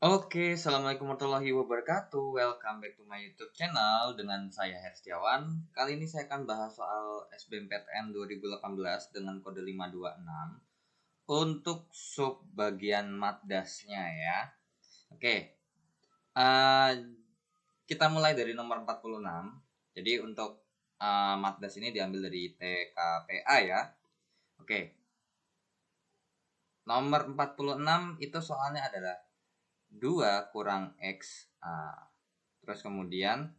Oke, Assalamualaikum warahmatullahi wabarakatuh. Welcome back to my YouTube channel dengan saya Herstiawan. Kali ini saya akan bahas soal SBMPTN 2018 dengan kode 526 untuk sub bagian matdasnya ya. Oke, uh, kita mulai dari nomor 46. Jadi untuk matdas ini diambil dari TKPA ya. Oke, nomor 46 itu soalnya adalah 2 kurang X. Terus kemudian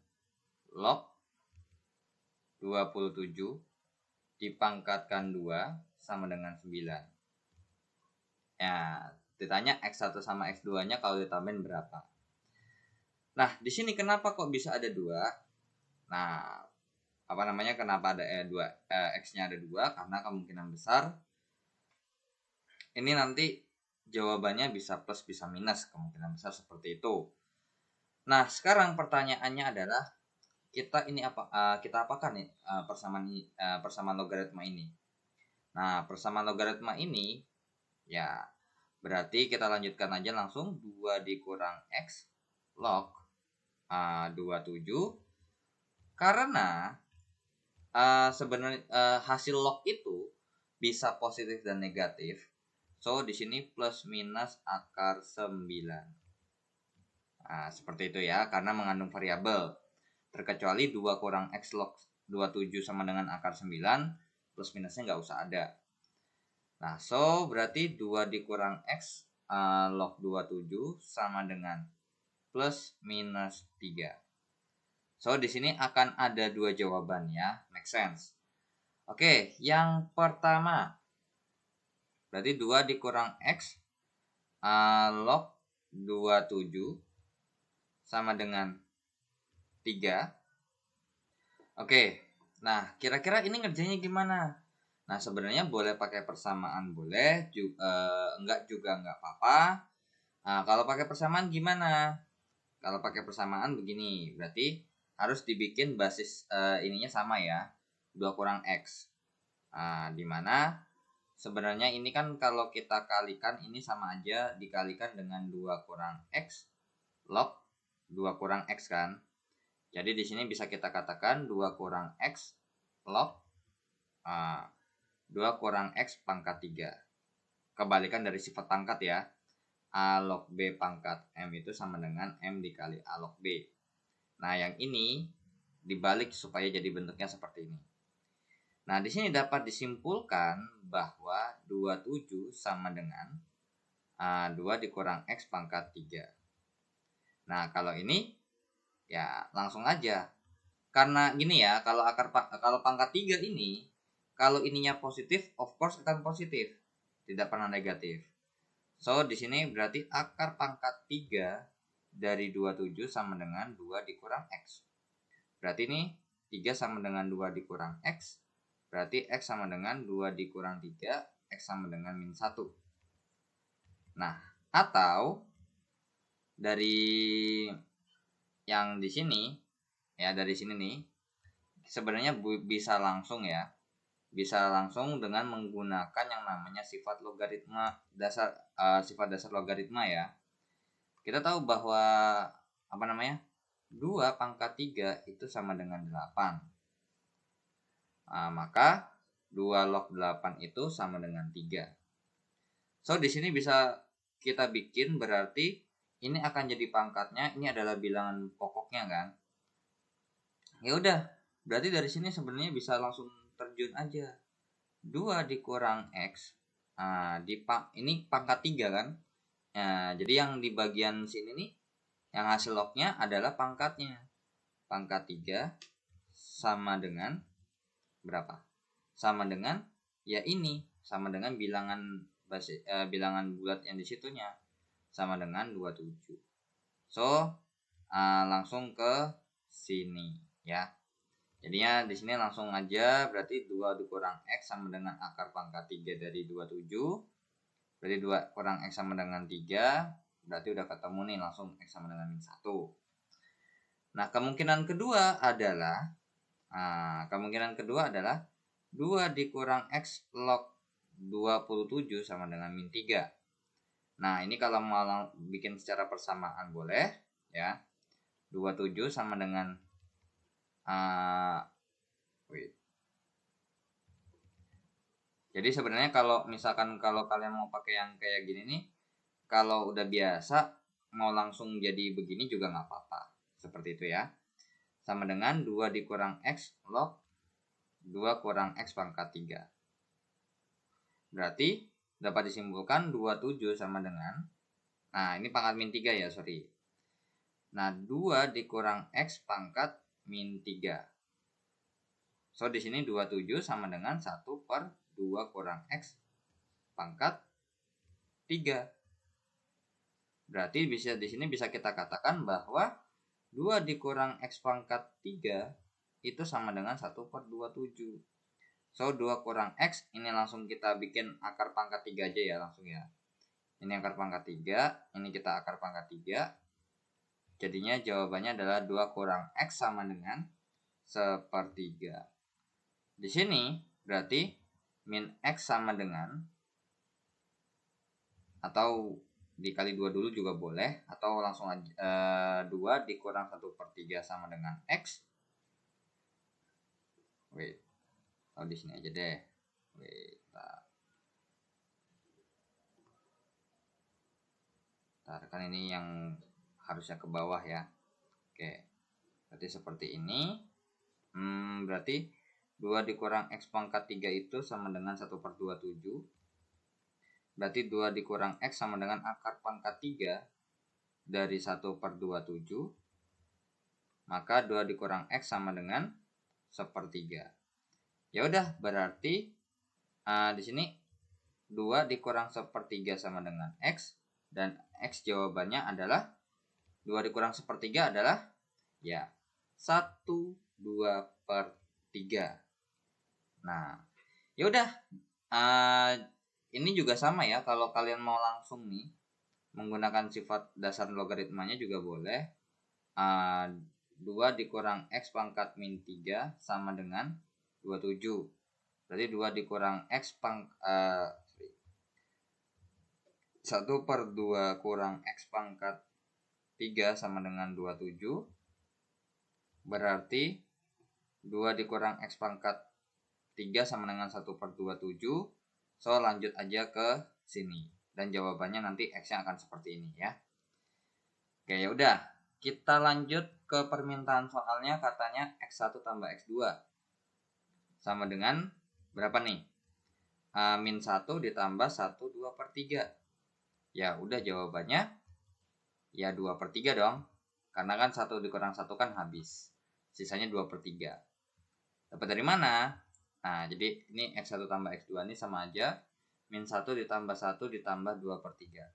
log 27 dipangkatkan 2 sama dengan 9. Ya, ditanya X1 sama X2-nya kalau ditambahin berapa. Nah, di sini kenapa kok bisa ada 2? Nah, kenapa ada 2 X-nya ada 2? Karena kemungkinan besar ini nanti jawabannya bisa plus bisa minus, kemungkinan besar seperti itu. Nah, sekarang pertanyaannya adalah kita apakan nih persamaan logaritma ini. Nah, persamaan logaritma ini ya berarti kita lanjutkan aja langsung 2 dikurang X log 27 karena sebenarnya hasil log itu bisa positif dan negatif. So, di sini plus minus akar 9. Nah, seperti itu ya, karena mengandung variabel. Terkecuali 2 kurang X log 27 sama dengan akar 9, plus minusnya nggak usah ada. Nah, so berarti 2 dikurang X log 27 sama dengan plus minus 3. So, di sini akan ada 2 jawaban ya, make sense. Oke, yang pertama, berarti 2 dikurang X log 27 sama dengan 3. Oke, nah kira-kira ini ngerjainnya gimana? Nah, sebenarnya boleh pakai persamaan, boleh enggak juga enggak apa-apa. Nah, kalau pakai persamaan gimana? Kalau pakai persamaan begini, berarti harus dibikin basis ininya sama ya, 2 kurang X. Nah, dimana sebenarnya ini kan kalau kita kalikan ini sama aja dikalikan dengan 2 kurang X log 2 kurang X kan. Jadi di sini bisa kita katakan 2 kurang X log 2 kurang X pangkat 3. Kebalikan dari sifat pangkat ya. A log B pangkat M itu sama dengan M dikali A log B. Nah, yang ini dibalik supaya jadi bentuknya seperti ini. Nah, di sini dapat disimpulkan bahwa 27 sama dengan 2 dikurang X pangkat 3. Nah, kalau ini ya langsung aja. Karena gini ya, kalau pangkat 3 ini, kalau ininya positif, of course akan positif. Tidak pernah negatif. So, di sini berarti akar pangkat 3 dari 27 sama dengan 2 dikurang X. Berarti ini 3 sama dengan 2 dikurang X. Berarti X sama dengan 2 dikurang 3, X sama dengan min 1. Nah, atau dari yang di sini, ya dari sini nih, sebenarnya bisa langsung ya. Bisa langsung dengan menggunakan yang namanya sifat logaritma dasar, sifat dasar logaritma ya. Kita tahu bahwa 2 pangkat 3 itu sama dengan 8. Maka 2 log 8 itu sama dengan 3. So, di sini bisa kita bikin berarti ini akan jadi pangkatnya, ini adalah bilangan pokoknya kan. Ya udah, berarti dari sini sebenarnya bisa langsung terjun aja. 2 dikurang X ini pangkat 3 kan. Jadi yang di bagian sini nih, yang hasil lognya adalah pangkatnya. Pangkat 3 sama dengan berapa? Sama dengan ya ini, sama dengan bilangan bulat yang di situnya, sama dengan 27. So, langsung ke sini ya. Jadinya di sini langsung aja, berarti 2 dikurang X sama dengan akar pangkat 3 dari 27. Berarti 2 kurang X sama dengan 3. Berarti udah ketemu nih, langsung X sama dengan min 1. Nah, kemungkinan kedua adalah 2 dikurang X log 27 sama dengan min 3. Nah, ini kalau mau bikin secara persamaan boleh ya. 27 sama dengan wait. Jadi sebenarnya kalau misalkan kalau kalian mau pakai yang kayak gini nih, kalau udah biasa mau langsung jadi begini juga nggak apa-apa. Seperti itu ya. Sama dengan 2 dikurang X log 2 kurang X pangkat 3. Berarti dapat disimpulkan 27 sama dengan, nah ini pangkat min 3 ya, sorry. Nah, 2 dikurang X pangkat min 3. So, di sini 27 sama dengan 1 per 2 kurang X pangkat 3. Berarti bisa di sini bisa kita katakan bahwa 2 dikurang X pangkat 3 itu sama dengan 1 per 27. So, 2 kurang X ini langsung kita bikin akar pangkat 3 aja ya langsung ya. Ini akar pangkat 3, ini kita akar pangkat 3. Jadinya jawabannya adalah 2 kurang X sama dengan 1/3. Di sini berarti min X sama dengan, atau dikali 2 dulu juga boleh, atau langsung aja 2 dikurang 1/3 sama dengan X. Wait. Oh, di sini aja deh. Wait. Kan ini yang harusnya ke bawah ya. Oke. Berarti seperti ini. Berarti 2 dikurang X pangkat 3 itu sama dengan 1 per 27. Berarti 2 dikurang X sama dengan akar pangkat 3 dari 1 per 27. Maka 2 dikurang X sama dengan 1/3. Ya udah, berarti di sini 2 dikurang 1/3 sama dengan X. Dan X jawabannya adalah 2 dikurang 1/3 adalah ya 1/2/3. Nah, ya udah, ini juga sama ya. Kalau kalian mau langsung nih menggunakan sifat dasar logaritmanya juga boleh. 2 dikurang X pangkat min 3 sama dengan 27. Berarti 2 dikurang X 1 per 2 kurang X pangkat 3 sama dengan 27. Berarti 2 dikurang X pangkat 3 sama dengan 1 per 27. So, lanjut aja ke sini. Dan jawabannya nanti X-nya akan seperti ini ya. Oke, ya udah. Kita lanjut ke permintaan soalnya, katanya X1 tambah X2 sama dengan berapa nih? Min 1 ditambah 1 2/3. Ya udah, jawabannya ya 2/3 dong. Karena kan 1 dikurang 1 kan habis. Sisanya 2/3. Dapat dari mana? Nah, jadi ini X1 tambah X2 ini sama aja. Min 1 ditambah 1 ditambah 2/3.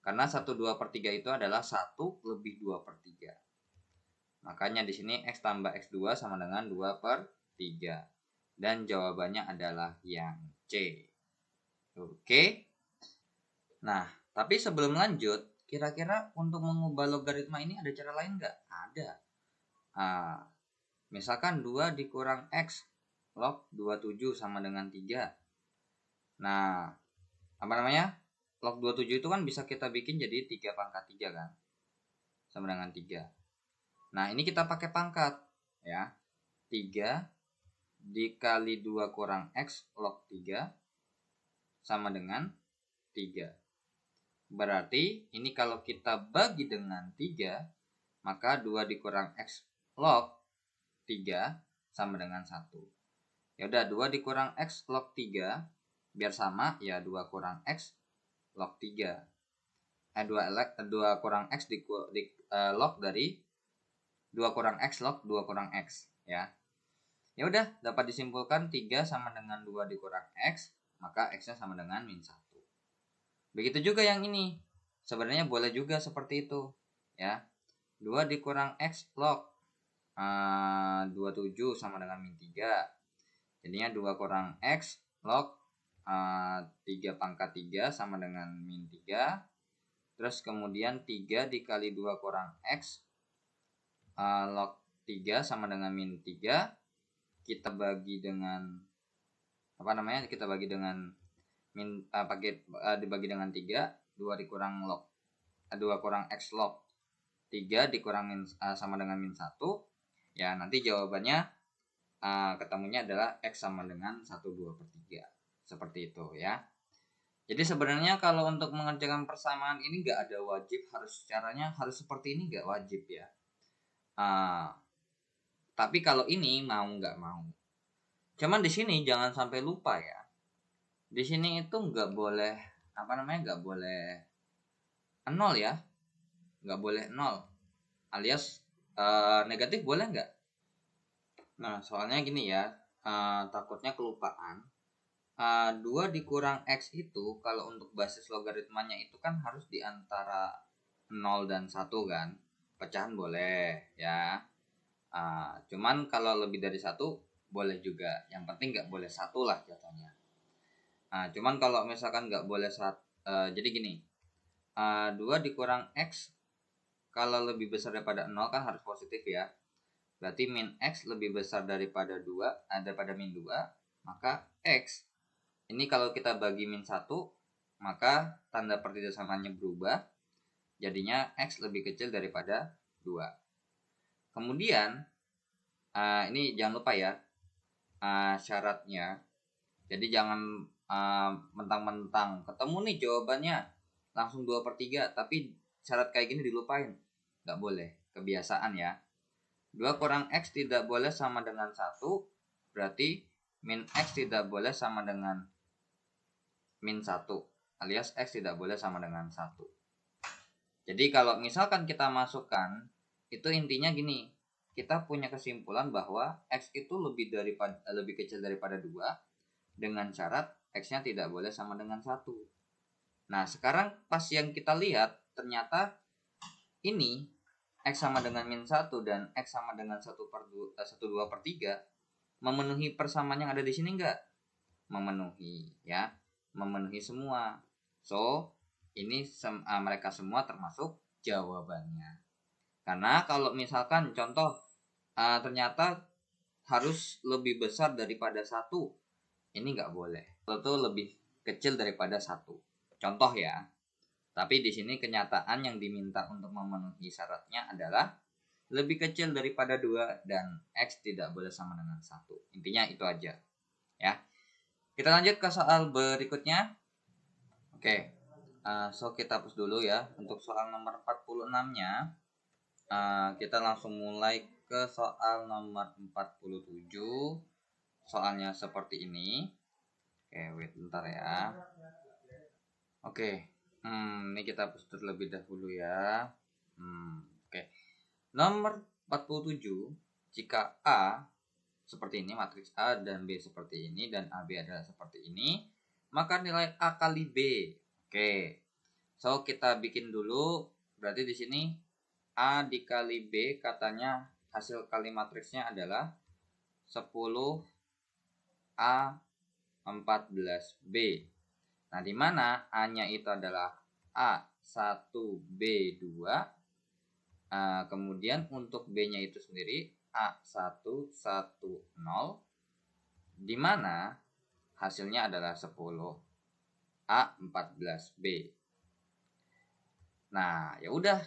Karena 1 2/3 itu adalah 1 lebih 2/3. Makanya di sini X tambah X2 sama dengan 2/3. Dan jawabannya adalah yang C. Oke. Nah, tapi sebelum lanjut, kira-kira untuk mengubah logaritma ini ada cara lain nggak? Ada. Misalkan 2 dikurang X log 27 sama dengan 3. Nah, apa namanya? Log 27 itu kan bisa kita bikin jadi 3 pangkat 3 kan? Sama dengan 3. Nah, ini kita pakai pangkat ya. 3 dikali 2 kurang X log 3 sama dengan 3. Berarti ini kalau kita bagi dengan 3, maka 2 dikurang X log 3 sama dengan 1. Ya udah, 2 dikurang X log 3 biar sama ya 2 kurang X log 3. 2 kurang X log dari 2 kurang X log 2 kurang X ya. Ya udah, dapat disimpulkan 3 sama dengan 2 dikurang X, maka X-nya sama dengan min 1. Begitu juga yang ini. Sebenarnya boleh juga seperti itu ya. 2 dikurang X log 27 sama dengan min 3. Jadinya 2 kurang X log 3 pangkat 3 sama dengan min 3. Terus kemudian 3 dikali 2 kurang X log 3 sama dengan min 3. Kita bagi dengan Kita bagi dengan dibagi dengan 3, 2 dikurang log 2 kurang X log 3 dikurang sama dengan min 1. Ya, nanti jawabannya ketemunya adalah X sama dengan 1/2/3. Seperti itu ya. Jadi sebenarnya kalau untuk mengerjakan persamaan ini nggak ada wajib caranya harus seperti ini, nggak wajib ya. Tapi kalau ini mau nggak mau. Cuman di sini jangan sampai lupa ya. Di sini itu nggak boleh nggak boleh 0 ya, nggak boleh 0 alias negatif boleh nggak? Nah soalnya gini ya, takutnya kelupaan. 2 dikurang X itu kalau untuk basis logaritmanya itu kan harus di antara 0 dan 1 kan. Pecahan boleh ya. Cuman kalau lebih dari 1 boleh juga. Yang penting nggak boleh 1 lah jatuhnya. Cuman kalau misalkan nggak boleh 1, jadi gini. 2 dikurang X kalau lebih besar daripada 0 kan harus positif ya. Berarti min X lebih besar daripada 2, daripada min 2, maka X ini kalau kita bagi min 1, maka tanda pertidaksamaannya berubah. Jadinya X lebih kecil daripada 2. Kemudian, ini jangan lupa ya, syaratnya. Jadi jangan mentang-mentang ketemu nih jawabannya langsung 2/3, tapi syarat kayak gini dilupain. Nggak boleh, kebiasaan ya. 2 kurang X tidak boleh sama dengan 1, berarti min X tidak boleh sama dengan min 1, alias X tidak boleh sama dengan 1. Jadi kalau misalkan kita masukkan, itu intinya gini, kita punya kesimpulan bahwa X itu lebih kecil daripada 2 dengan syarat X-nya tidak boleh sama dengan 1. Nah sekarang pas yang kita lihat, ternyata ini X sama dengan min 1 dan X sama dengan 1/2/3 memenuhi persamaan yang ada di sini enggak? Memenuhi ya. Memenuhi semua. So, ini mereka semua termasuk jawabannya. Karena kalau misalkan contoh ternyata harus lebih besar daripada 1, ini nggak boleh. Itu lebih kecil daripada 1. Contoh ya. Tapi di sini kenyataan yang diminta untuk memenuhi syaratnya adalah lebih kecil daripada 2 dan X tidak boleh sama dengan 1. Intinya itu aja. Ya. Kita lanjut ke soal berikutnya. Oke, so kita hapus dulu ya. Untuk soal nomor 46-nya, kita langsung mulai ke soal nomor 47. Soalnya seperti ini. Oke, wait bentar ya. Oke, ini kita hapus terlebih dahulu ya. Oke, nomor 47, jika A seperti ini, matriks A dan B seperti ini, dan AB adalah seperti ini, maka nilai A kali B. Oke, so kita bikin dulu. Berarti di sini A dikali B, katanya hasil kali matriksnya adalah 10 A 14 B. Nah, di mana A-nya itu adalah A1 B2. Kemudian untuk B-nya itu sendiri A110, di mana hasilnya adalah 10 A14B. Nah, ya udah.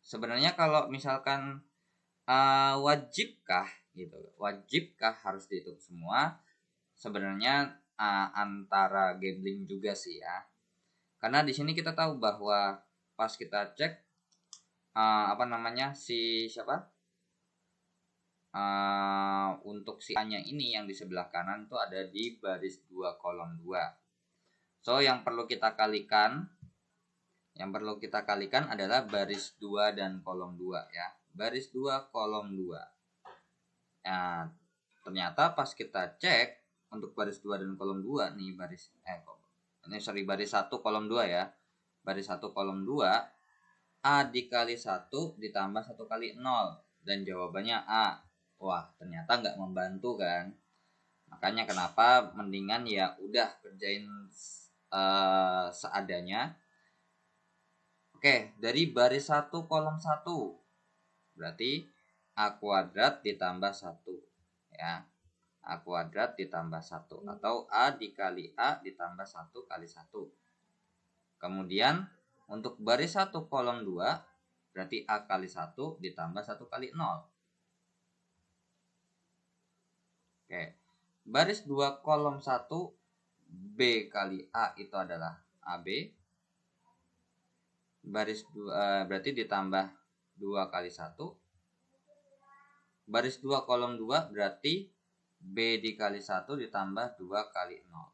Sebenarnya kalau misalkan wajibkah harus dihitung semua? Sebenarnya antara gambling juga sih ya. Karena di sini kita tahu bahwa pas kita cek untuk si A-nya ini yang di sebelah kanan tuh ada di baris 2 kolom 2. So yang perlu kita kalikan adalah baris 2 dan kolom 2 ya. Baris 2 kolom 2. Nah, ternyata pas kita cek untuk baris 2 dan kolom 2 nih baris 1 kolom 2 ya. Baris 1 kolom 2, A dikali 1 ditambah 1 kali 0, dan jawabannya A. Wah, ternyata nggak membantu kan. Makanya kenapa mendingan ya udah kerjain seadanya. Oke, dari baris 1 kolom 1 berarti A kuadrat ditambah 1 ya. A kuadrat ditambah 1 atau A dikali A ditambah 1 kali 1. Kemudian untuk baris 1 kolom 2 berarti A kali 1 ditambah 1 kali 0. Oke. Baris 2 kolom 1 B kali A itu adalah AB. Baris 2 berarti ditambah 2 kali 1. Baris 2 kolom 2 berarti B dikali 1 ditambah 2 kali 0.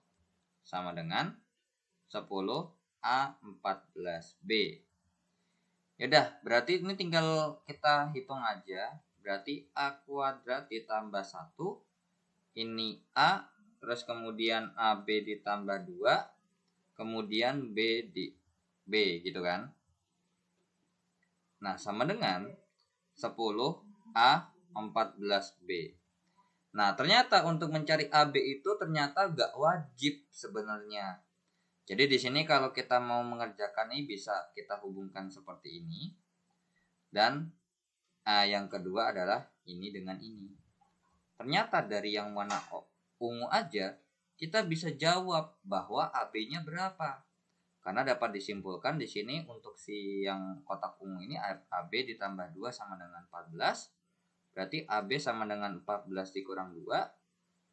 Sama dengan 10 A14B. Yaudah, berarti ini tinggal kita hitung aja. Berarti A kuadrat ditambah 1. Ini A, terus kemudian AB ditambah 2. Kemudian B di B gitu kan. Nah, sama dengan 10 A14B. Nah, ternyata untuk mencari AB itu ternyata gak wajib sebenarnya. Jadi di sini kalau kita mau mengerjakan ini bisa kita hubungkan seperti ini. Dan yang kedua adalah ini dengan ini. Ternyata dari yang warna ungu aja kita bisa jawab bahwa AB-nya berapa. Karena dapat disimpulkan di sini untuk si yang kotak ungu ini AB ditambah 2 sama dengan 14. Berarti AB sama dengan 14 dikurang 2.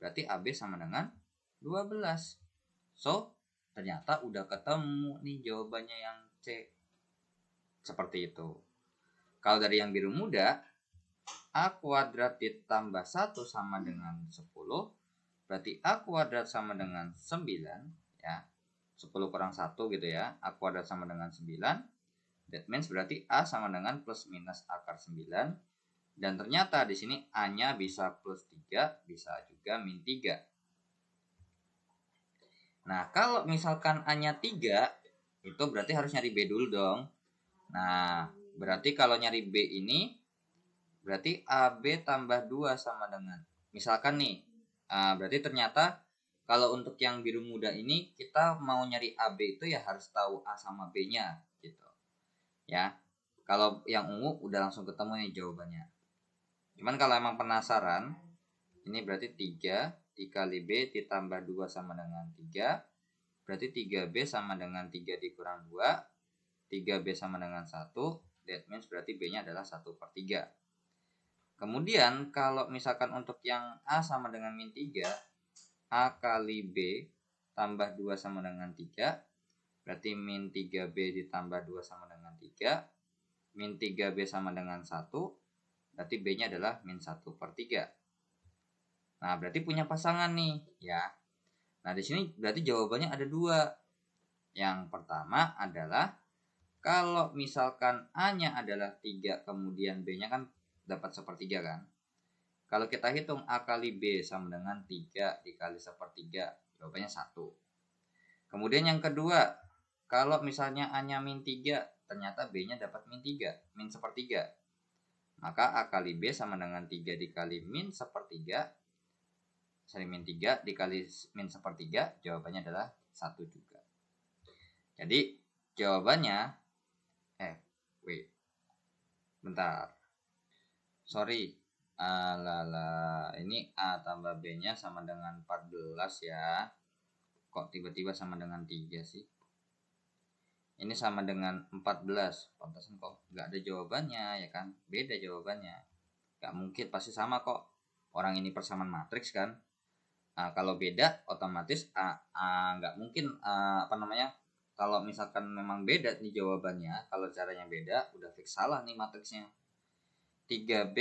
Berarti AB sama dengan 12. So, ternyata udah ketemu nih jawabannya yang C. Seperti itu. Kalau dari yang biru muda, A kuadrat ditambah 1 sama dengan 10. Berarti A kuadrat sama dengan 9. Ya, 10 kurang 1 gitu ya. A kuadrat sama dengan 9. That means berarti A sama dengan plus minus akar 9. Dan ternyata di sini A-nya bisa plus 3, bisa juga min 3. Nah, kalau misalkan A-nya 3, itu berarti harus nyari B dulu dong. Nah, berarti kalau nyari B ini, berarti AB tambah 2 sama dengan, misalkan nih, berarti ternyata kalau untuk yang biru muda ini, kita mau nyari AB itu ya harus tahu A sama B-nya, gitu. Ya, kalau yang ungu udah langsung ketemu nih jawabannya. Cuman kalau emang penasaran, ini berarti 3 dikali B ditambah 2 sama dengan 3. Berarti 3B sama dengan 3 dikurang 2. 3B sama dengan 1. That means berarti B-nya adalah 1/3. Kemudian kalau misalkan untuk yang A sama dengan min 3. A kali B tambah 2 sama dengan 3. Berarti min 3B ditambah 2 sama dengan 3. Min 3B sama dengan 1. Berarti B-nya adalah min 1/3. Nah, berarti punya pasangan nih, ya. Nah, di sini berarti jawabannya ada 2. Yang pertama adalah kalau misalkan A-nya adalah 3, kemudian B-nya kan dapat 1/3 kan. Kalau kita hitung A kali B sama dengan 3 dikali 1/3, jawabannya 1. Kemudian yang kedua, kalau misalnya A-nya min 3, ternyata B-nya dapat min 3, min 1/3. Maka A kali B sama dengan 3 dikali min 1/3. Min 3 dikali min 1/3, jawabannya adalah 1 juga. Jadi jawabannya bentar, sorry, ini A tambah B nya sama dengan 14 ya. Kok tiba-tiba sama dengan 3 sih? Ini sama dengan 14. Pantasan kok gak ada jawabannya ya kan? Beda jawabannya. Gak mungkin, pasti sama kok. Orang ini persamaan matriks kan. Nah, kalau beda otomatis nggak mungkin kalau misalkan memang beda nih jawabannya, kalau caranya beda udah fix salah nih matriksnya. 3B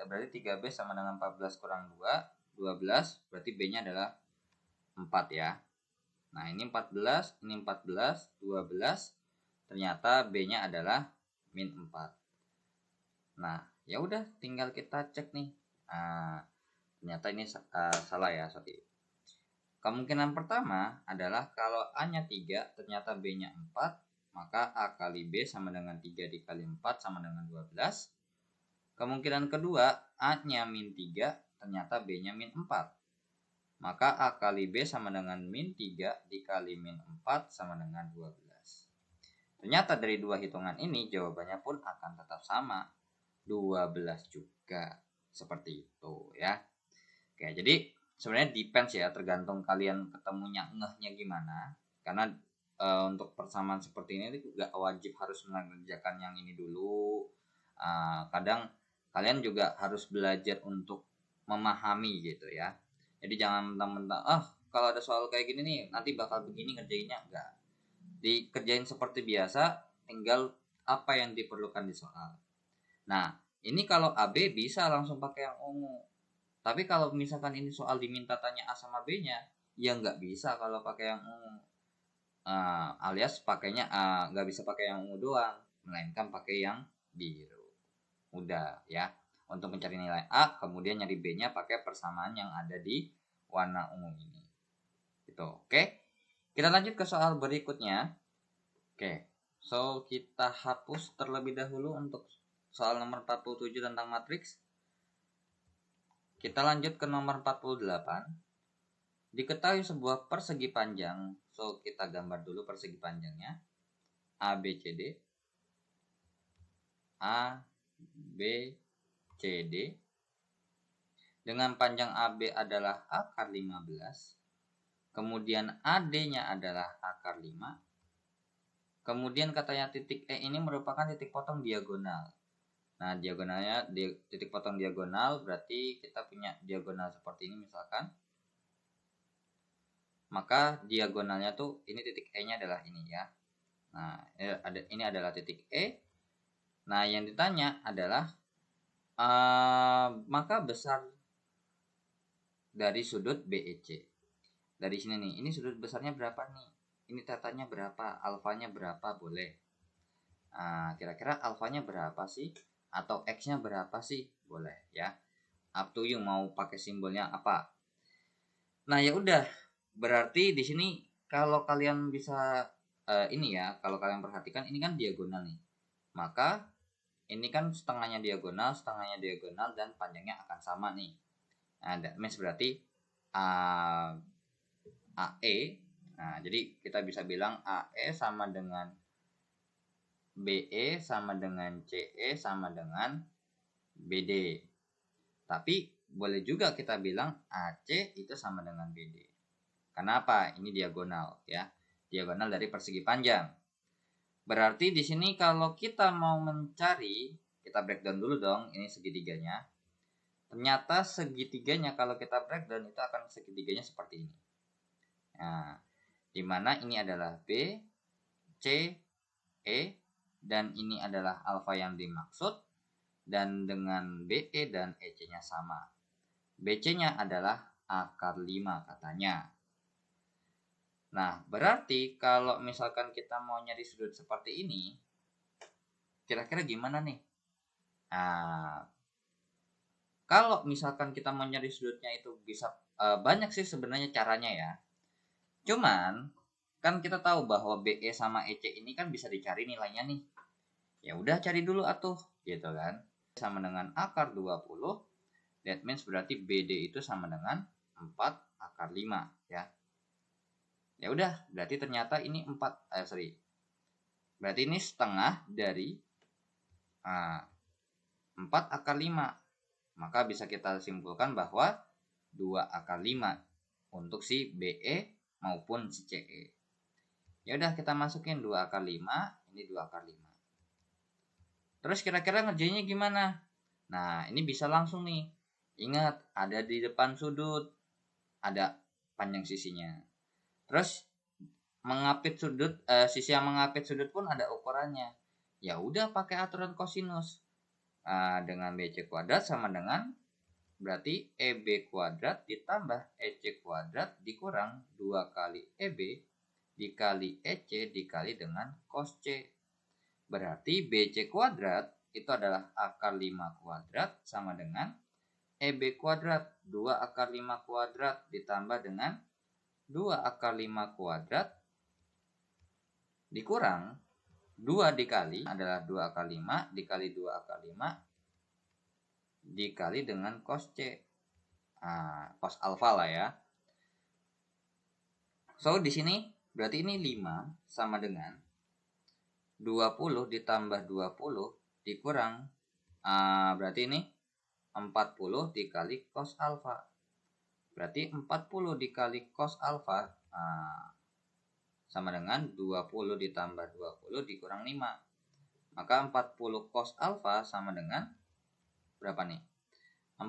berarti 3B sama dengan 14 kurang 2, 12, berarti B-nya adalah 4 ya. Nah, ini 14, ini 14, 12, ternyata B-nya adalah min 4. Nah, ya udah tinggal kita cek nih. Ternyata ini salah ya, sorry. Kemungkinan pertama adalah kalau A-nya 3, ternyata B-nya 4, maka A kali B sama dengan 3 dikali 4 sama dengan 12. Kemungkinan kedua, A-nya min 3, ternyata B-nya min 4. Maka A kali B sama dengan min 3 dikali min 4 sama dengan 12. Ternyata dari dua hitungan ini jawabannya pun akan tetap sama, 12 juga. Seperti itu ya. Oke, jadi sebenarnya depends ya, tergantung kalian ketemunya ngehnya gimana. Karena untuk persamaan seperti ini nggak wajib harus mengerjakan yang ini dulu. Kadang kalian juga harus belajar untuk memahami gitu ya. Jadi jangan mentang-mentang kalau ada soal kayak gini nih nanti bakal begini ngerjainnya, enggak. Dikerjain seperti biasa, tinggal apa yang diperlukan di soal. Nah, ini kalau AB bisa langsung pakai yang ungu. Tapi kalau misalkan ini soal diminta tanya A sama B-nya, ya nggak bisa kalau pakai yang ungu. Alias pakainya nggak bisa pakai yang ungu doang, melainkan pakai yang biru. Udah ya. Untuk mencari nilai A, kemudian nyari B-nya pakai persamaan yang ada di warna ungu ini. Gitu. Oke. Kita lanjut ke soal berikutnya. Oke. So, kita hapus terlebih dahulu untuk soal nomor 47 tentang matriks. Kita lanjut ke nomor 48. Diketahui sebuah persegi panjang. So, kita gambar dulu persegi panjangnya. A, B, C, D. A, B, C, D. Dengan panjang AB adalah akar 15. Kemudian AD-nya adalah akar 5. Kemudian katanya titik E ini merupakan titik potong diagonal. Nah, diagonalnya titik potong diagonal berarti kita punya diagonal seperti ini misalkan. Maka diagonalnya tuh ini titik E-nya adalah ini ya. Nah, ini adalah titik E. Nah, yang ditanya adalah maka besar dari sudut BEC. Dari sini nih, ini sudut besarnya berapa nih? Ini tetanya berapa? Alfanya berapa? Boleh. Kira-kira alfanya berapa sih? Atau X-nya berapa sih? Boleh ya. Up to you mau pakai simbolnya apa. Nah, ya udah. Berarti di sini kalau kalian bisa ini ya, kalau kalian perhatikan ini kan diagonal nih. Maka ini kan setengahnya diagonal, dan panjangnya akan sama nih. Nah, that means berarti AE. Nah, jadi kita bisa bilang AE sama dengan BE sama dengan CE sama dengan BD. Tapi boleh juga kita bilang AC itu sama dengan BD. Kenapa? Ini diagonal ya. Diagonal dari persegi panjang. Berarti di sini kalau kita mau mencari, kita breakdown dulu dong, ini segitiganya. Ternyata segitiganya kalau kita breakdown itu akan segitiganya seperti ini. Nah, dimana ini adalah B, C, E, dan ini adalah alfa yang dimaksud, dan dengan BE dan EC-nya sama. BC-nya adalah akar 5 katanya. Nah, berarti kalau misalkan kita mau nyari sudut seperti ini, kira-kira gimana nih? Nah, kalau misalkan kita mau nyari sudutnya itu bisa banyak sih sebenarnya caranya ya. Cuman kan kita tahu bahwa BE sama EC ini kan bisa dicari nilainya nih. Ya udah cari dulu atuh, gitu kan. Sama dengan akar 20. That means berarti BD itu sama dengan 4 akar 5 ya. Ya udah, berarti ternyata ini 4 Berarti ini setengah dari 4 akar 5. Maka bisa kita simpulkan bahwa 2 akar 5 untuk si BE maupun si CE. Ya udah kita masukin 2 akar 5, ini 2 akar 5. Terus kira-kira ngerjainnya gimana? Nah, ini bisa langsung nih. Ingat, ada di depan sudut. Ada panjang sisinya. Terus mengapit sudut, sisi yang mengapit sudut pun ada ukurannya. Ya udah pakai aturan kosinus. Dengan BC kuadrat sama dengan berarti EB kuadrat ditambah EC kuadrat dikurang 2 kali EB dikali EC dikali dengan cos C. Berarti BC kuadrat itu adalah akar 5 kuadrat sama dengan EB kuadrat 2 akar 5 kuadrat ditambah dengan 2 akar 5 kuadrat dikurang 2 dikali adalah 2 akar 5 dikali 2 akar 5 dikali dengan cos C. Cos alfa lah ya. So di sini berarti ini 5 sama dengan 20 ditambah 20 dikurang berarti ini 40 dikali cos alfa. Berarti 40 dikali cos alfa sama dengan 20 ditambah 20 dikurang 5. Maka 40 cos alfa sama dengan berapa nih? 40,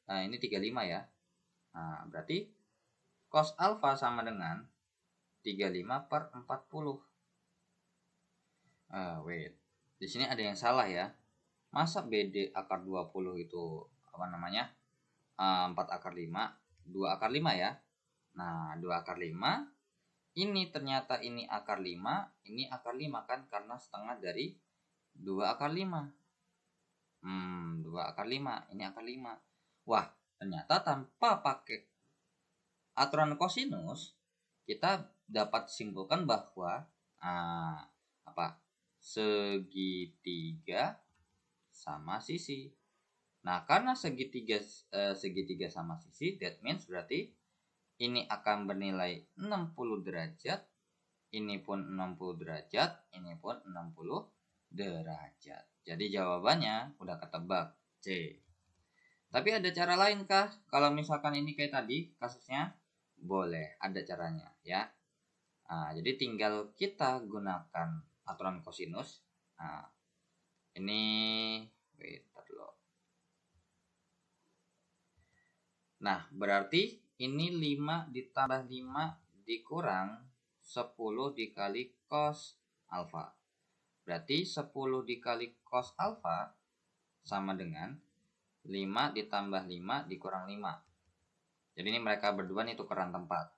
nah ini 35 ya. Nah, berarti cos alfa sama dengan 35 per 40. Wait. Di sini ada yang salah ya. Masa BD akar 20 itu apa namanya? 4 akar 5, 2 akar 5 ya. Nah, 2 akar 5 ini ternyata ini akar 5, ini akar 5 kan karena setengah dari 2 akar 5. 2 akar 5, ini akar 5. Wah, ternyata tanpa pakai aturan kosinus kita dapat simpulkan bahwa segitiga sama sisi. Nah, karena segitiga sama sisi, that means berarti ini akan bernilai 60 derajat, ini pun 60 derajat, ini pun 60 derajat. Jadi jawabannya udah ketebak, C. Tapi ada cara lain kah? Kalau misalkan ini kayak tadi kasusnya, boleh, ada caranya ya. Jadi tinggal kita gunakan aturan kosinus. Ini wait dulu. Nah, berarti ini 5 ditambah 5 dikurang 10 dikali cos alfa. Berarti 10 dikali cos alfa sama dengan 5 ditambah 5 dikurang 5. Jadi ini mereka berdua nih tukeran tempat.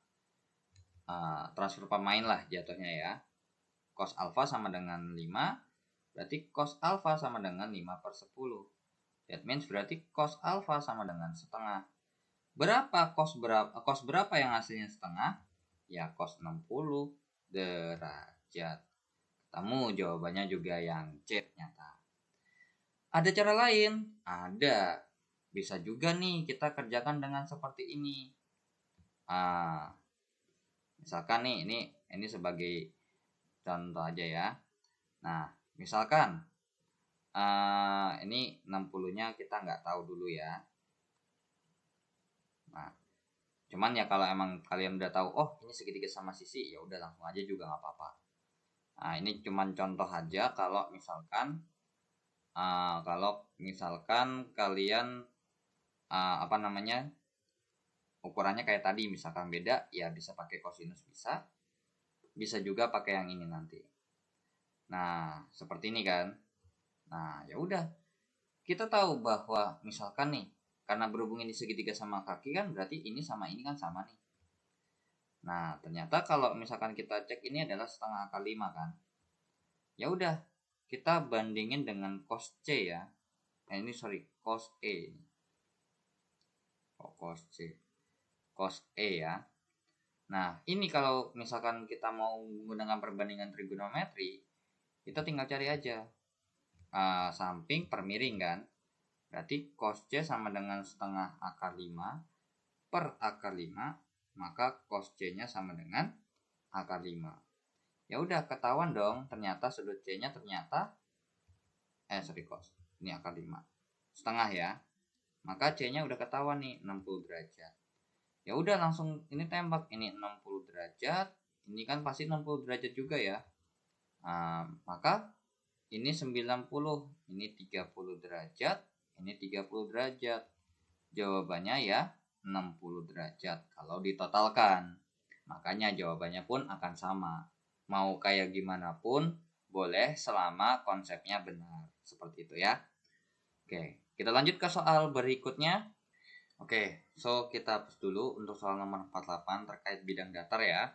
Transfer pemain lah jatuhnya ya. Cos alfa sama dengan 5. Berarti cos alfa sama dengan 5 per 10. That means berarti cos alfa sama dengan setengah. Berapa cos berapa yang hasilnya setengah? Ya cos 60 derajat. Ketemu jawabannya juga yang C ternyata. Ada cara lain? Ada. Bisa juga nih kita kerjakan dengan seperti ini. Misalkan nih ini sebagai contoh aja ya. Nah, misalkan ini 60-nya kita nggak tahu dulu ya. Nah, cuman ya kalau emang kalian udah tahu, oh ini segitiga sama sisi, ya udah langsung aja juga nggak apa-apa. Nah, ini cuman contoh aja kalau misalkan kalian ukurannya kayak tadi, misalkan beda, ya bisa pakai kosinus bisa juga pakai yang ini nanti. Nah, seperti ini kan. Nah, ya udah. Kita tahu bahwa misalkan nih, karena berhubung ini segitiga sama kaki kan, berarti ini sama ini kan sama nih. Nah, ternyata kalau misalkan kita cek ini adalah setengah akar 5 kan. Ya udah, kita bandingin dengan cos C ya. Cos E. Cos C. Cos E ya. Nah, ini kalau misalkan kita mau menggunakan perbandingan trigonometri, kita tinggal cari aja samping per miring kan. Berarti cos C sama dengan setengah akar 5 per akar 5, maka cos C-nya sama dengan akar 5. Ya udah ketahuan dong, ternyata sudut C-nya ternyata cos. Ini akar 5. Setengah ya. Maka C-nya udah ketahuan nih 60 derajat. Ya udah langsung ini tembak, ini 60 derajat, ini kan pasti 60 derajat juga ya. Maka ini 90, ini 30 derajat, ini 30 derajat. Jawabannya ya 60 derajat kalau ditotalkan. Makanya jawabannya pun akan sama. Mau kayak gimana pun boleh selama konsepnya benar. Seperti itu ya. Oke, kita lanjut ke soal berikutnya. Oke, so kita hapus dulu untuk soal nomor 48 terkait bidang datar ya.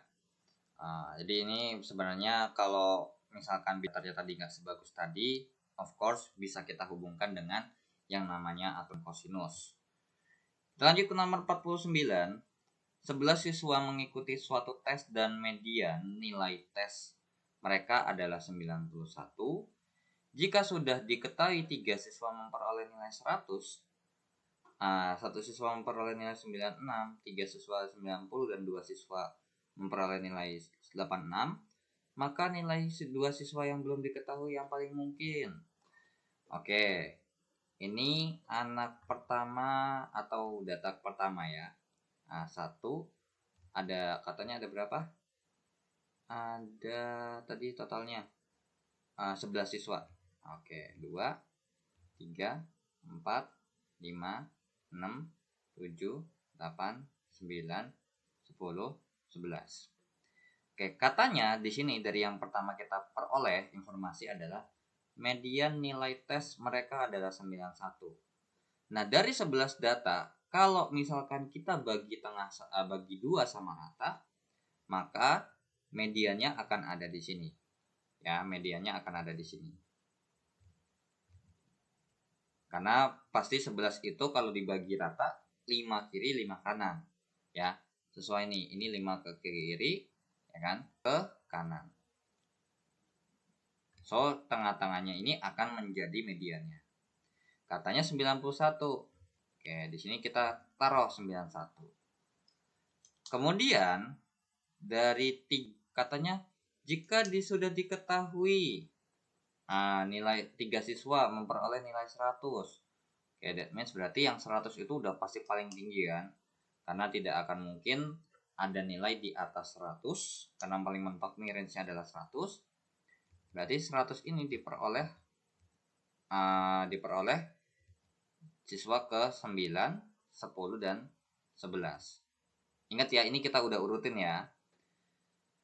Jadi ini sebenarnya kalau misalkan datarnya tadi nggak sebagus tadi, of course bisa kita hubungkan dengan yang namanya aturan kosinus. Lanjut ke nomor 49. 11 siswa mengikuti suatu tes dan median nilai tes mereka adalah 91. Jika sudah diketahui 3 siswa memperoleh nilai 100, 1 siswa memperoleh nilai 96, 3 siswa 90, dan 2 siswa memperoleh nilai 86, maka nilai 2 siswa yang belum diketahui yang paling mungkin. Oke, ini anak pertama atau data pertama ya. 1, katanya ada berapa? ada tadi totalnya 11 siswa. Oke, 2, 3, 4, 5, 6, 7, 8, 9, 10, 11. Oke, katanya di sini dari yang pertama kita peroleh informasi adalah median nilai tes mereka adalah 91. Nah, dari 11 data, kalau misalkan kita bagi bagi 2 sama rata, maka mediannya akan ada di sini. Ya, mediannya akan ada di sini. Karena pasti 11 itu kalau dibagi rata 5 kiri 5 kanan. Ya, sesuai nih. Ini 5 ke kiri, ya kan? Ke kanan. So, tengah-tengahnya ini akan menjadi mediannya. Katanya 91. Oke, di sini kita taruh 91. Kemudian dari katanya jika sudah diketahui nilai 3 siswa memperoleh nilai 100. Oke, that means berarti yang 100 itu udah pasti paling tinggi kan? Karena tidak akan mungkin ada nilai di atas 100 karena paling mentok nih range-nya adalah 100. Berarti 100 ini diperoleh siswa ke 9, 10 dan 11. Ingat ya, ini kita udah urutin ya.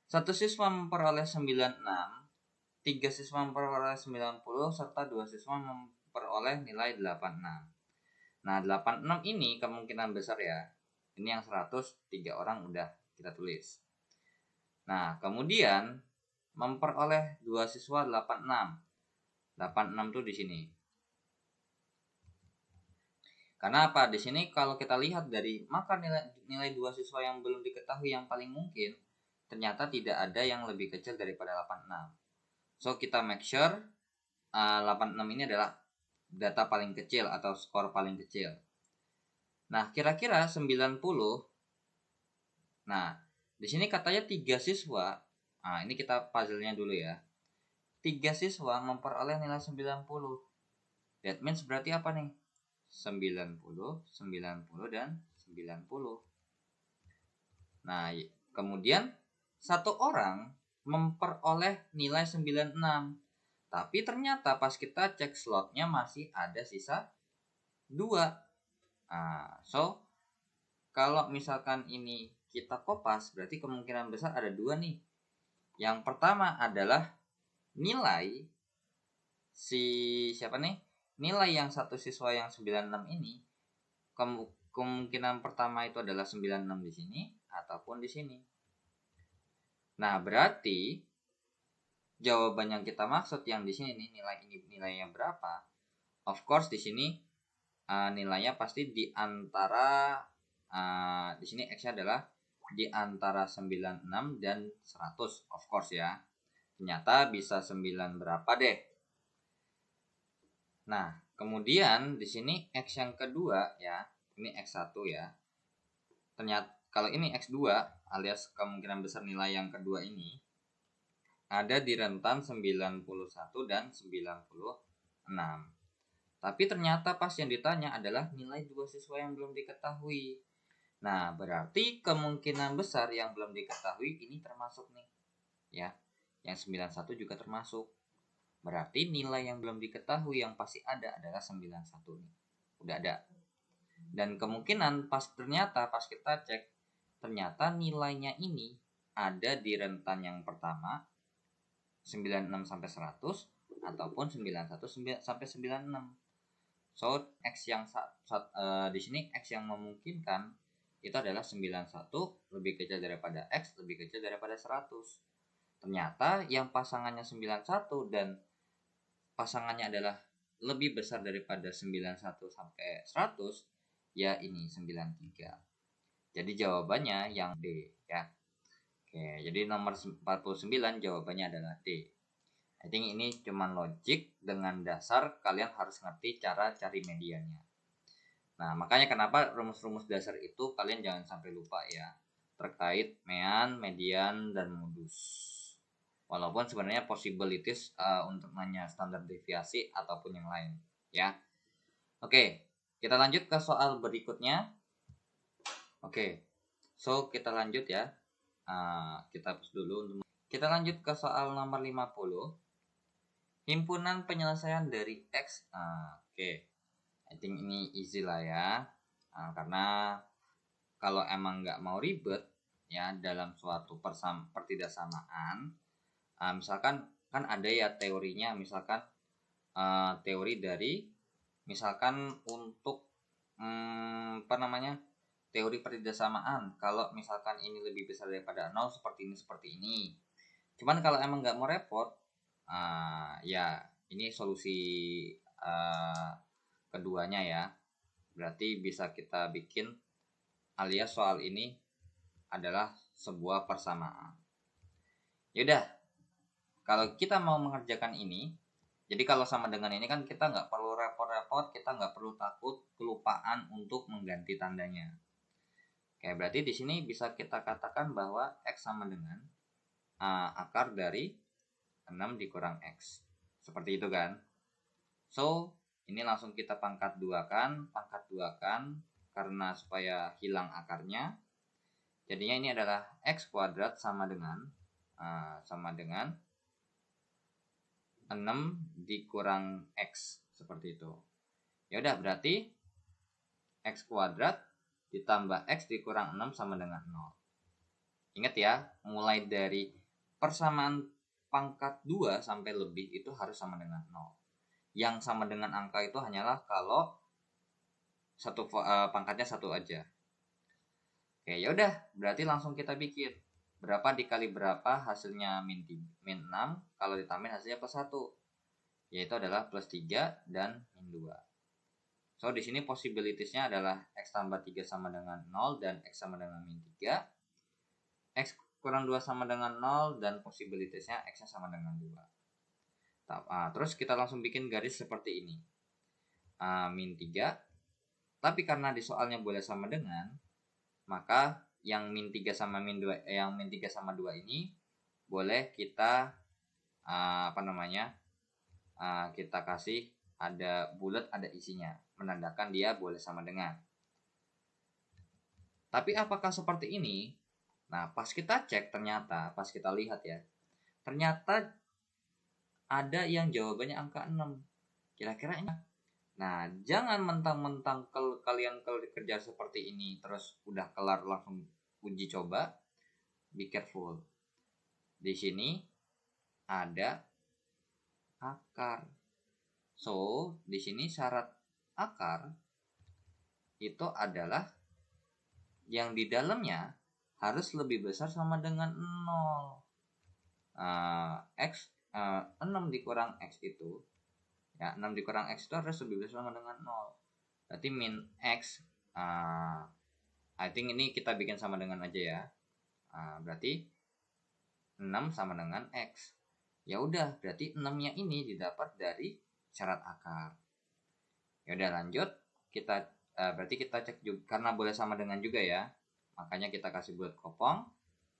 1 siswa memperoleh 96, 3 siswa memperoleh 90, serta 2 siswa memperoleh nilai 86. Nah, 86 ini kemungkinan besar ya. Ini yang 100, 3 orang udah kita tulis. Nah, kemudian memperoleh 2 siswa 86. 86 tuh di sini. Karena apa? Di sini kalau kita lihat dari maka nilai 2 siswa yang belum diketahui yang paling mungkin, ternyata tidak ada yang lebih kecil daripada 86. So, kita make sure 86 ini adalah data paling kecil atau skor paling kecil. Nah, kira-kira 90. Nah, di sini katanya 3 siswa. Nah, ini kita puzzle-nya dulu ya. 3 siswa memperoleh nilai 90. That means berarti apa nih? 90, 90 dan 90. Nah, kemudian satu orang memperoleh nilai 96. Tapi ternyata pas kita cek slotnya masih ada sisa 2. So kalau misalkan ini kita kopas berarti kemungkinan besar ada 2 nih. Yang pertama adalah nilai siapa nih? Nilai yang satu siswa yang 96 ini kemungkinan pertama itu adalah 96 di sini ataupun di sini. Nah, berarti jawaban yang kita maksud yang di sini nih nilainya berapa? Of course di sini nilainya pasti di antara di sini X-nya adalah di antara 96 dan 100 of course ya. Ternyata bisa 9 berapa deh. Nah, kemudian di sini X yang kedua ya, ini X1 ya. Ternyata kalau ini X2 alias kemungkinan besar nilai yang kedua ini ada di rentan 91 dan 96. Tapi ternyata pas yang ditanya adalah nilai 2 siswa yang belum diketahui. Nah, berarti kemungkinan besar yang belum diketahui ini termasuk nih. Ya, yang 91 juga termasuk. Berarti nilai yang belum diketahui yang pasti ada adalah 91 nih. Udah ada. Dan kemungkinan ternyata pas kita cek, ternyata nilainya ini ada di rentan yang pertama 96 sampai 100 ataupun 91 sampai 96. So X yang di sini X yang memungkinkan itu adalah 91 lebih kecil daripada X lebih kecil daripada 100. Ternyata yang pasangannya 91 dan pasangannya adalah lebih besar daripada 91 sampai 100, ya ini 93. Jadi jawabannya yang D ya. Oke, jadi nomor 49 jawabannya adalah D. I think ini cuman logik dengan dasar kalian harus ngerti cara cari mediannya. Nah, makanya kenapa rumus-rumus dasar itu kalian jangan sampai lupa ya. Terkait mean, median, dan modus. Walaupun sebenarnya possibilities untuk nanya standar deviasi ataupun yang lain ya. Oke, kita lanjut ke soal berikutnya. Oke, so kita lanjut ya. Kita hapus dulu. Kita lanjut ke soal nomor 50. Himpunan penyelesaian dari X. Oke. I think ini easy lah ya. Karena kalau emang nggak mau ribet ya dalam suatu pertidaksamaan, misalkan kan ada ya teorinya, misalkan teori dari misalkan untuk teori pertidaksamaan. Kalau misalkan ini lebih besar daripada 0 seperti ini. Cuman kalau emang nggak mau repot, ya ini solusi keduanya ya. Berarti bisa kita bikin alias soal ini adalah sebuah persamaan. Yaudah, kalau kita mau mengerjakan ini, jadi kalau sama dengan ini kan kita nggak perlu repot-repot, kita nggak perlu takut kelupaan untuk mengganti tandanya. Oke, berarti di sini bisa kita katakan bahwa X sama dengan akar dari 6 dikurang X. Seperti itu kan. So, ini langsung kita pangkat duakan karena supaya hilang akarnya. Jadinya ini adalah X kuadrat sama dengan 6 dikurang X. Seperti itu. Ya udah, berarti X kuadrat ditambah X dikurang 6 sama dengan 0. Ingat ya, mulai dari persamaan pangkat 2 sampai lebih itu harus sama dengan 0. Yang sama dengan angka itu hanyalah kalau pangkatnya 1 aja. Oke, ya udah, berarti langsung kita bikin. Berapa dikali berapa hasilnya min 6, kalau ditambahin hasilnya plus 1. Yaitu adalah plus 3 dan min 2. So, di sini possibilitiesnya adalah X tambah 3 sama dengan 0 dan X sama dengan min 3. X kurang 2 sama dengan 0 dan possibilitiesnya X-nya sama dengan 2. Terus kita langsung bikin garis seperti ini. Min 3. Tapi karena di soalnya boleh sama dengan, maka yang min 3 sama min 2 yang min 3 sama 2 ini boleh kita kita kasih ada bulat, ada isinya, menandakan dia boleh sama dengan. Tapi apakah seperti ini? Nah, pas kita cek ternyata, pas kita lihat ya, ternyata ada yang jawabannya angka 6. Kira-kira ini. Nah, jangan mentang-mentang kalian kerja seperti ini terus udah kelar langsung uji coba. Be careful. Di sini ada akar. So, di sini syarat akar itu adalah yang di dalamnya harus lebih besar sama dengan 0. X 6 dikurang X itu ya, 6 dikurang X itu harus lebih besar sama dengan 0. Berarti min X I think ini kita bikin sama dengan aja ya. Berarti 6 sama dengan X. Ya udah, berarti 6-nya ini didapat dari syarat akar. Ya udah, lanjut. Berarti kita cek juga karena boleh sama dengan juga ya. Makanya kita kasih bulat kopong.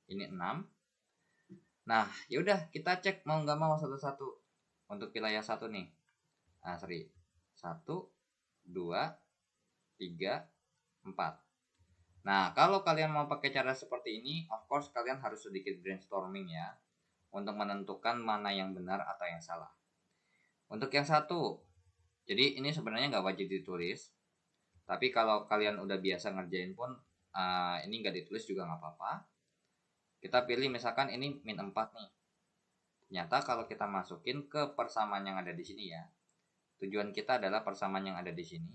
Ini 6. Nah, ya udah kita cek mau nggak mau satu-satu. Untuk wilayah 1 nih. 1, 2, 3, 4. Nah, kalau kalian mau pakai cara seperti ini, of course kalian harus sedikit brainstorming ya, untuk menentukan mana yang benar atau yang salah. Untuk yang 1, jadi ini sebenarnya nggak wajib ditulis, tapi kalau kalian udah biasa ngerjain pun ini nggak ditulis juga nggak apa-apa. Kita pilih misalkan ini min 4 nih. Ternyata kalau kita masukin ke persamaan yang ada di sini ya, tujuan kita adalah persamaan yang ada di sini.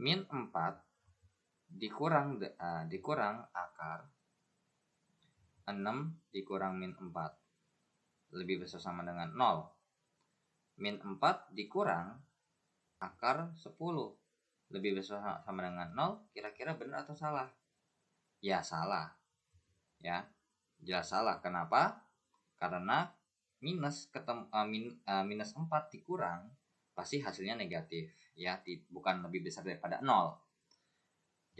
Min 4 dikurang akar 6 dikurang min 4 lebih besar sama dengan 0. Min 4 dikurang akar 10 lebih besar sama dengan 0. Kira-kira benar atau salah? Ya salah. Ya, jelas salah. Kenapa? Karena minus 4 dikurang pasti hasilnya negatif ya, bukan lebih besar daripada 0.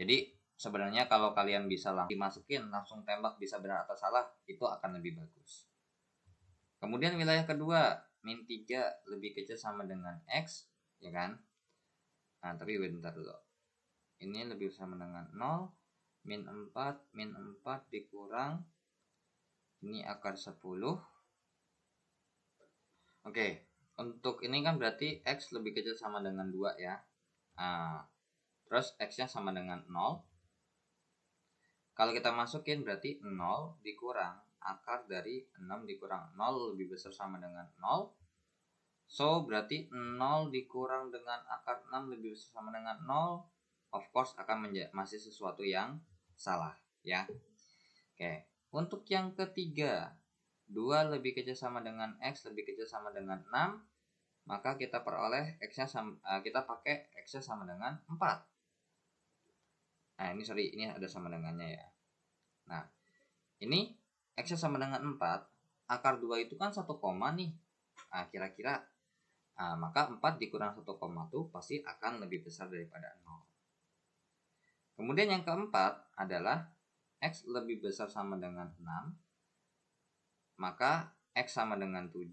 Jadi sebenarnya kalau kalian bisa langsung dimasukin, langsung tembak bisa benar atau salah, itu akan lebih bagus. Kemudian wilayah kedua, min 3 lebih kecil sama dengan X, ya kan? Nah, tapi bentar dulu. Ini lebih sama dengan 0, min 4 dikurang Ini akar 10. Oke, untuk ini kan berarti X lebih kecil sama dengan 2 ya. Terus X-nya sama dengan 0. Kalau kita masukin berarti 0 dikurang akar dari 6 dikurang 0 lebih besar sama dengan 0. So, berarti 0 dikurang dengan akar 6 lebih besar sama dengan 0. Of course akan masih sesuatu yang salah ya. Oke, untuk yang ketiga, 2 lebih kecil sama dengan X lebih kecil sama dengan 6. Maka kita peroleh X-nya kita pakai X-nya sama dengan 4. Nah, ini ada sama dengannya ya. Nah, ini X-nya sama dengan 4. Akar 2 itu kan 1 koma nih. Nah, kira-kira maka 4 dikurang 1 koma itu pasti akan lebih besar daripada 0. Kemudian yang keempat adalah X lebih besar sama dengan 6. Maka X sama dengan 7.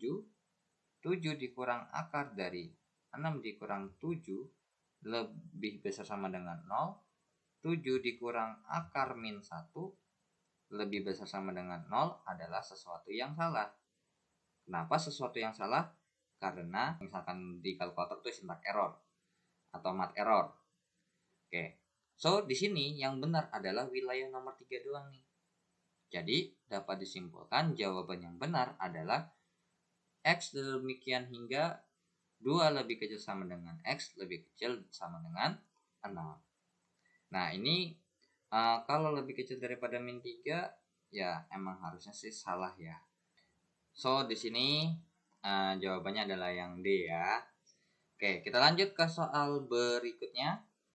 7 dikurang akar dari 6 dikurang 7 lebih besar sama dengan 0. 7 dikurang akar min 1 lebih besar sama dengan 0 adalah sesuatu yang salah. Kenapa sesuatu yang salah? Karena misalkan di kalkulator itu syntax error atau math error. Oke. So, di sini yang benar adalah wilayah nomor 3 doang nih. Jadi, dapat disimpulkan jawaban yang benar adalah X demikian hingga 2 lebih kecil sama dengan X lebih kecil sama dengan 0. Nah, ini kalau lebih kecil daripada min 3 ya emang harusnya sih salah ya. So, di sini jawabannya adalah yang D ya. Oke, kita lanjut ke soal berikutnya.